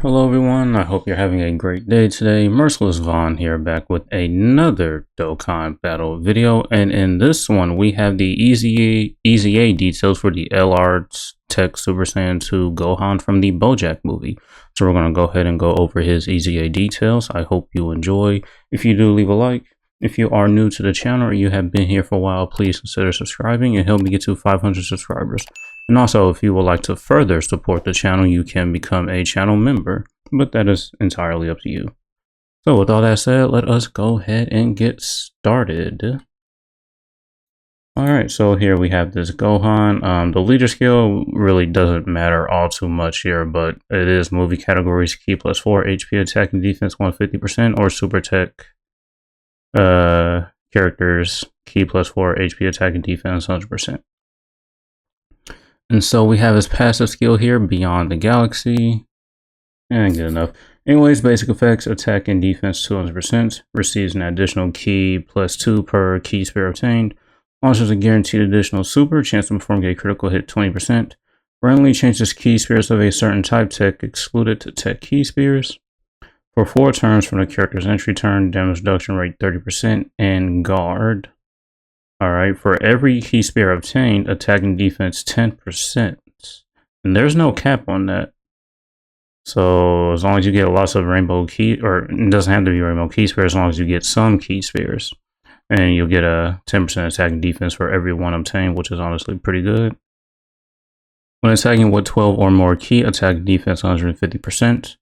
Hello everyone, I hope you're having a great day today. MersLess Ones here, back with another Dokkan battle video, and in this one we have the EZA details for the TEQ Super Saiyan 2 Gohan from the BoJack movie. So we're going to go ahead and go over his EZA details. I hope you enjoy. If you do, leave a like. If you are new to the channel or you have been here for a while, please consider subscribing and help me get to 500 subscribers. And also, if you would like to further support the channel, you can become a channel member, but that is entirely up to you. So with all that said, let us go ahead and get started. Alright, so here we have this Gohan. The leader skill really doesn't matter all too much here, but it is movie categories: Ki +4, HP, attack and defense 150%, or Super TEQ characters, Ki +4, HP, attack and defense 100%. And so we have his passive skill here, Beyond the Galaxy. And good enough. Anyways, basic effects: attack and defense 200%. Receives an additional Ki +2 per Ki sphere obtained. Launches a guaranteed additional super. Chance to perform a critical hit 20%. Randomly changes Ki spheres of a certain type, TEQ excluded, to TEQ Ki spheres. For 4 turns from the character's entry turn, damage reduction rate 30%, and guard. Alright, for every Ki sphere obtained, attack and defense 10%. And there's no cap on that. So as long as you get lots of rainbow Ki, or it doesn't have to be rainbow Ki spheres, as long as you get some Ki spheres. And you'll get a 10% attack and defense for every one obtained, which is honestly pretty good. When attacking with 12 or more Ki, attack defense 150%.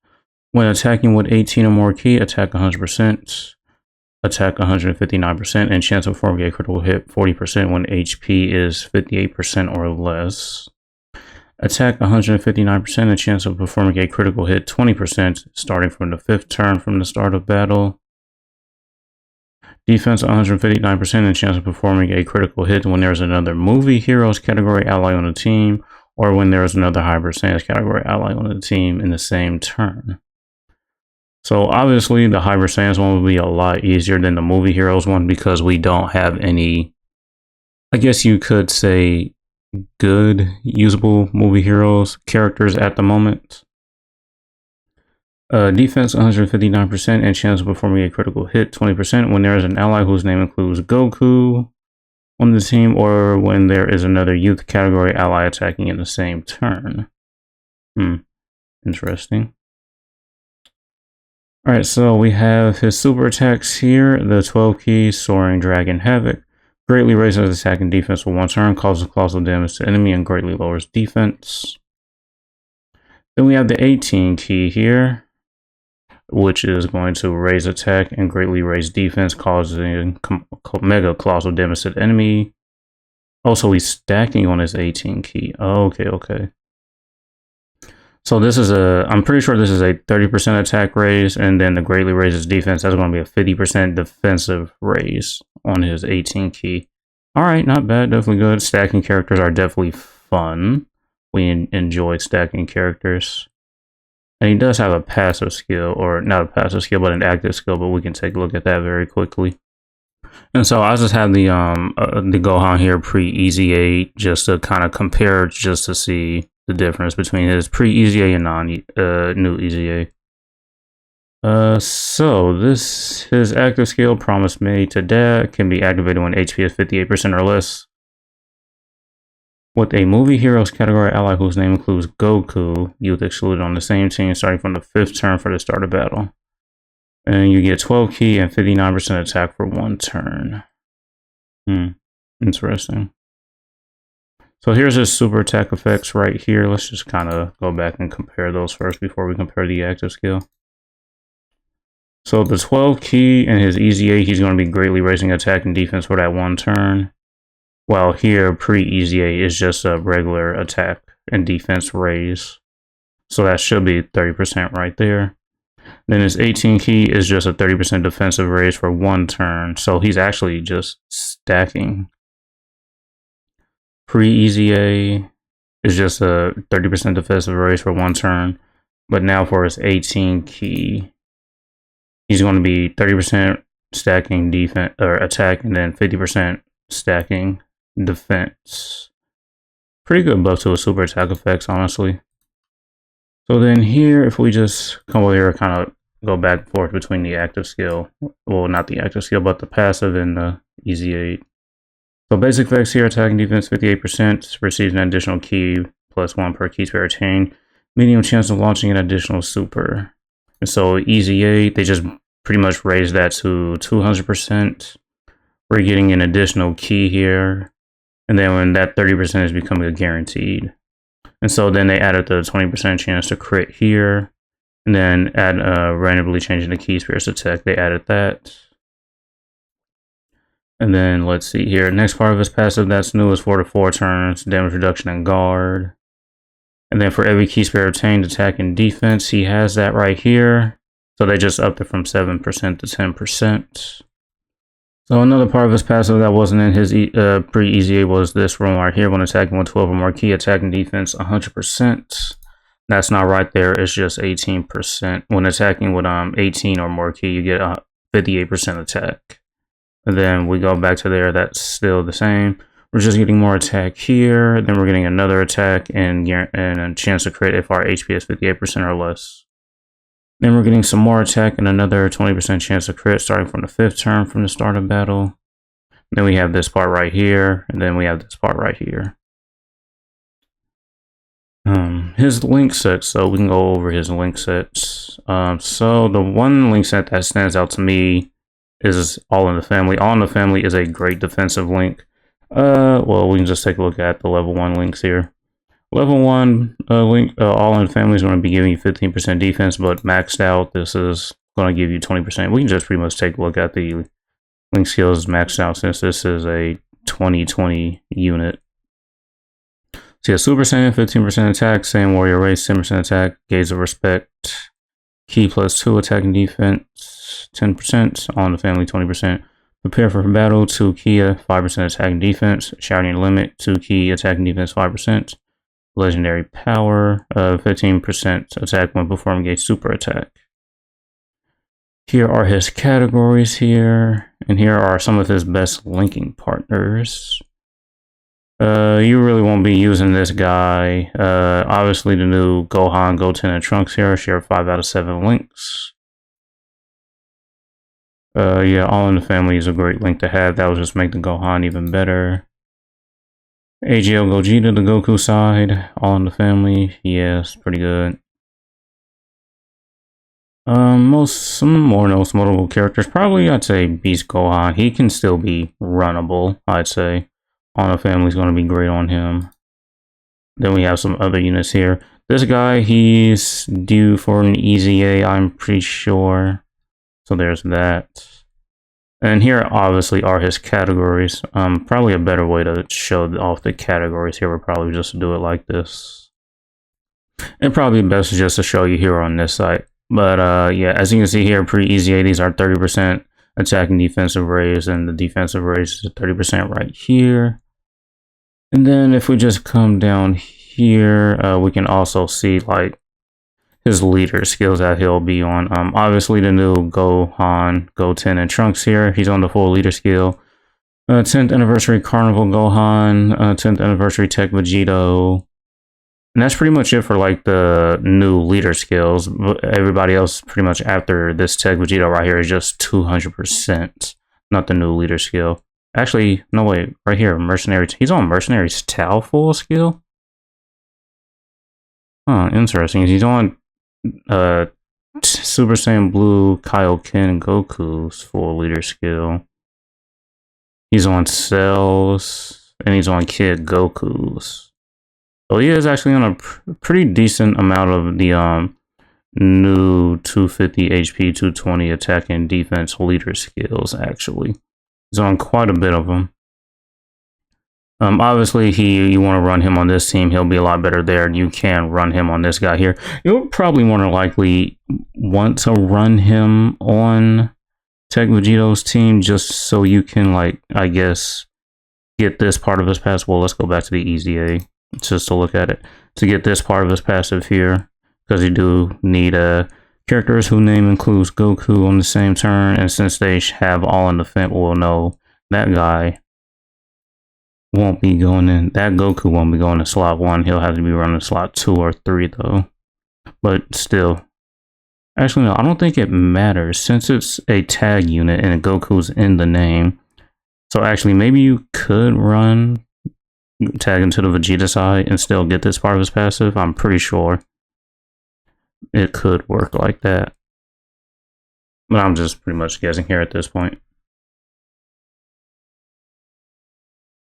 When attacking with 18 or more Ki, attack 100%. Attack 159%, and chance of performing a critical hit 40% when HP is 58% or less. Attack 159%, and chance of performing a critical hit 20% starting from the 5th turn from the start of battle. Defense 159%, and chance of performing a critical hit when there's another movie heroes category ally on the team, or when there's another Hybrid Saiyans category ally on the team in the same turn. So obviously the Hybrid Saiyans one will be a lot easier than the movie heroes one, because we don't have any, I guess you could say, good usable movie heroes characters at the moment. Defense 159%, and chance of performing a critical hit 20% when there is an ally whose name includes Goku on the team, or when there is another youth category ally attacking in the same turn. Interesting. Alright, so we have his super attacks here. The 12 Ki Soaring Dragon Havoc greatly raises attack and defense for 1 turn, causes colossal damage to enemy, and greatly lowers defense. Then we have the 18 Ki here, which is going to raise attack and greatly raise defense, causing mega colossal damage to the enemy. Also, he's stacking on his 18 Ki. Okay. So this is I'm pretty sure this is a 30% attack raise, and then the greatly raises defense. That's going to be a 50% defensive raise on his 18 Ki. Alright, not bad, definitely good. Stacking characters are definitely fun. We enjoy stacking characters. And he does have a passive skill, or not a passive skill, but an active skill, but we can take a look at that very quickly. And so I just have the Gohan here pre-EZA, just to kind of compare, just to see the difference between his pre-EZA and new EZA. So his active skill, Promise Made to Dad, can be activated when HP is 58% or less. With a movie heroes category ally whose name includes Goku, youth excluded, on the same team starting from the 5th turn for the start of battle. And you get 12 Ki and 59% attack for 1 turn. Interesting. So here's his super attack effects right here. Let's just kind of go back and compare those first before we compare the active skill. So the 12 Ki and his EZA, he's going to be greatly raising attack and defense for that 1 turn. While here, pre-EZA is just a regular attack and defense raise. So that should be 30% right there. Then his 18 Ki is just a 30% defensive raise for 1 turn. So he's actually just stacking. Pre-EZA is just a 30% defensive raise for 1 turn. But now for his 18 Ki, he's going to be 30% stacking defense or attack, and then 50% stacking defense. Pretty good buff to his super attack effects, honestly. So then here, if we just come over here, kind of go back and forth between the active skill, well, not the active skill, but the passive and the EZA. So basic effects here, attacking defense 58%, receives an additional key +1 per key spare chain, medium chance of launching an additional super. And so EZA, they just pretty much raised that to 200%. We're getting an additional key here, and then when that 30% is becoming a guaranteed. And so then they added the 20% chance to crit here, and then add randomly changing the key spirits attack. They added that. And then let's see here. Next part of his passive that's new is 4 to 4 turns, damage reduction and guard. And then for every key spirit obtained, attack and defense, he has that right here. So they just upped it from 7% to 10%. So another part of his passive that wasn't in his pre-EZA was this one right here. When attacking with 12 or more key, attacking defense 100%. That's not right there. It's just 18%. When attacking with 18 or more key, you get 58% attack. And then we go back to there. That's still the same. We're just getting more attack here. Then we're getting another attack and a chance to crit if our HP is 58% or less. Then we're getting some more attack and another 20% chance to crit starting from the 5th turn from the start of battle. Then we have this part right here, and then we have this part right here. His link sets, so we can go over his link sets. So the one link set that stands out to me is All in the Family. All in the Family is a great defensive link. Well, we can just take a look at the level 1 links here. Level 1 link, All in the Family is going to be giving you 15% defense, but maxed out, this is going to give you 20%. We can just pretty much take a look at the link skills maxed out since this is a 2020 unit. So yeah, Super Saiyan, 15% attack, Saiyan Warrior Race, 10% attack, Gaze of Respect, Key +2 attack and defense, 10%, All in the Family, 20%. Prepare for battle, 2 key, 5% attack and defense, Shouting Limit, 2 key, attack and defense, 5%. Legendary Power, 15% attack when performing a super attack. Here are his categories here, and here are some of his best linking partners. You really won't be using this guy. Obviously the new Gohan, Goten, and Trunks here share 5 out of 7 links. Yeah, All in the Family is a great link to have. That will just make the Gohan even better. AGL Gogeta, the Goku side, All in the Family, yes, pretty good. Some more notable characters, probably I'd say Beast Gohan. He can still be runnable, I'd say. All in the Family is going to be great on him. Then we have some other units here. This guy, he's due for an EZA, I'm pretty sure. So there's that. And here obviously are his categories. Probably a better way to show off the categories here would probably just do it like this. And probably best just to show you here on this side. But yeah, as you can see here, pre-EZA, these are 30% attacking defensive raise, and the defensive raise is 30% right here. And then if we just come down here, we can also see like his leader skills that he'll be on. Obviously the new Gohan, Goten, and Trunks here, he's on the full leader skill. 10th anniversary Carnival Gohan, 10th anniversary TEQ Vegito. And that's pretty much it for like the new leader skills. Everybody else pretty much after this TEQ Vegito right here is just 200%, not the new leader skill. Actually, no wait, right here, Mercenary, he's on Mercenary's Tau full skill? Huh, interesting. He's on Super Saiyan Blue Kaioken Goku's full leader skill. He's on Cell's, and he's on Kid Goku's. So he is actually on a pretty decent amount of the new 250 HP, 220 attack and defense leader skills, actually. He's on quite a bit of them. Obviously, you want to run him on this team, he'll be a lot better there. You can run him on this guy here. You'll probably more than likely want to run him on TEQ Vegito's team just so you can, like, I guess, get this part of his passive. Well, let's go back to the EZA just to look at it. To get this part of his passive here, because you do need characters whose name includes Goku on the same turn, and since they have All in the Family, we'll know that guy won't be going in. That Goku won't be going to slot 1. He'll have to be running slot 2 or 3 though. but still. Actually, no, I don't think it matters since it's a tag unit and Goku's in the name. So actually, maybe you could run tag into the Vegeta side and still get this part of his passive. I'm pretty sure it could work like that. But I'm just pretty much guessing here at this point.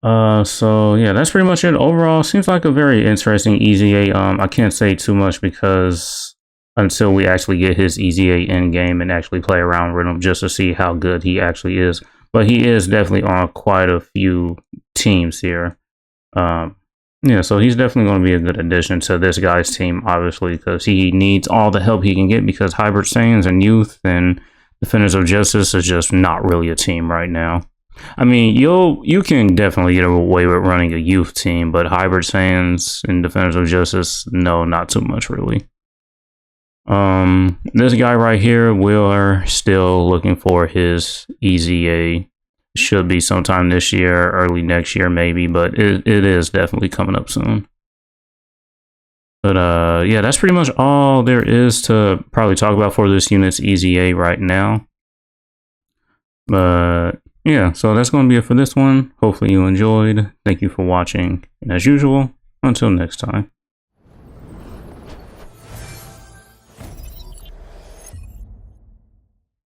So yeah, that's pretty much it. Overall, seems like a very interesting EZA. I can't say too much because until we actually get his EZA in game and actually play around with him just to see how good he actually is. But he is definitely on quite a few teams here. Yeah, so he's definitely going to be a good addition to this guy's team, obviously, because he needs all the help he can get because Hybrid Saiyans and Youth and Defenders of Justice is just not really a team right now. I mean, you can definitely get away with running a Youth team, but Hybrid Saiyans and Defenders of Justice, no, not too much, really. This guy right here, we're still looking for his EZA. Should be sometime this year, early next year maybe, but it is definitely coming up soon. But yeah, that's pretty much all there is to probably talk about for this unit's EZA right now. But yeah, so that's going to be it for this one. Hopefully you enjoyed. Thank you for watching. And as usual, until next time.